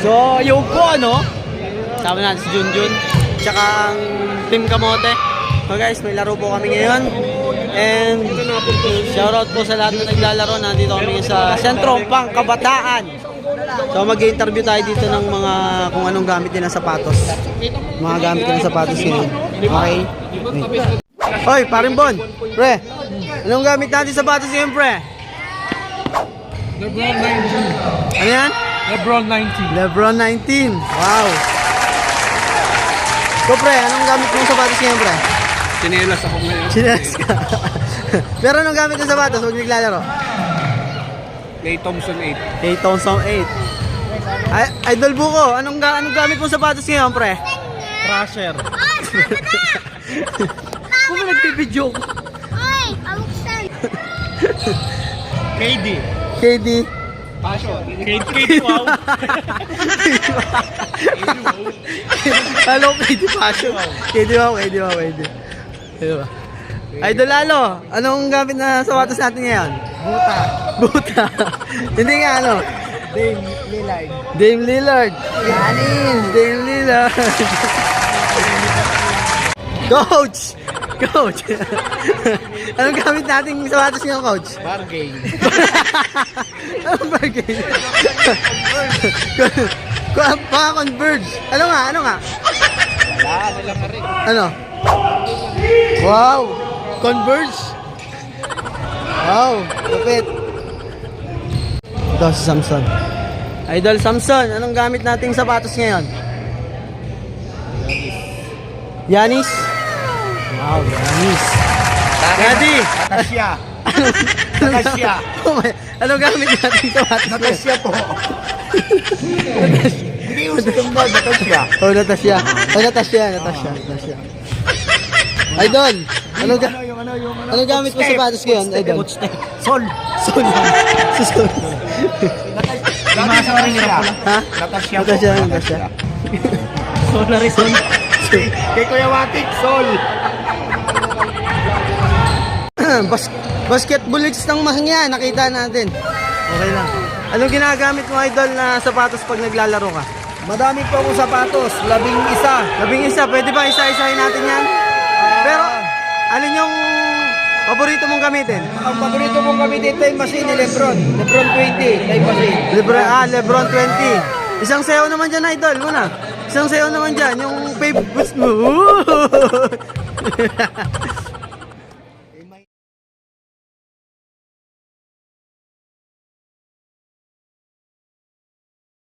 So, yung po ano, sabi natin si Junjun, tsaka ang Team Kamote. So guys, may laro po kami ngayon. And shoutout po sa lahat na naglalaro. Nandito kami sa Sentro Pangkabataan. So mag-interview tayo dito ng mga kung anong gamit nila sapatos. Mga gamit nila sapatos ngayon. Okay? Hoy, paring Bon. Pre, anong gamit natin sapatos ngayon, pre? LeBron 19. Ano yan? LeBron 19. LeBron 19. Wow. So pre, anong gamit mong sapatos ngayon, pre? Sinelas ako ngayon. Chinelas ka. Pero anong gamit ng sapatos huwag naglalaro? Clay Thompson 8. Hey, Thompson 8. Ay, Idol Buko, anong gamit mong sapatos ngayon, pre? Crusher. Kung nagpipidyo ko. Oy, abuksan. KD. KD. Passion. KD wow. Hello, KD Passion. KD wow, KD wow, KD. Diba? Idol Lalo, anong gamit na sapatos natin ngayon? Buta. Buta. Hindi nga ano? Dame Lillard. Dame Lillard. Yanis, Dame Lillard. Coach! Coach! Anong gamit natin sapatos ngayon, Coach? Bargain. Anong bargain? Baka Converge. Ano nga? Ano nga? Wala, wala ka rin. Ano? Wow! Converge? Wow! Lupit. Ito si Samson. Idol Samson, anong gamit nating sapatos ngayon? Yanis? Wow, Yanis. Daddy! Natasha. Natasha. Anong gamit nating sapatos ngayon? Natasha po. Hindi uso yung bag. Natasha. Oh, Natasha. Oh, Natasha. Natasha. Idol! Anong gamit mo sa sapatos ngayon, Idol? Sol. Sol. Sol. Limasa rin nila pula. Ha? Natasha po. Natasha. Sol na rin. Sol. Kay Kuya Watik, Sol. Basketballist ng mahingya, nakita natin. Okay lang. Anong ginagamit mo, Idol, na sapatos pag naglalaro ka? Madami po akong sapatos. 11. 11, pwede ba isa-isahin natin yan? Pero, ano yung paborito mong gamitin? Ang paborito mong gamitin time machine ni Lebron. Lebron 20, time machine. Lebron 20. Isang sayaw naman dyan, Idol, muna. Isang sayaw naman dyan, yung favorite mo.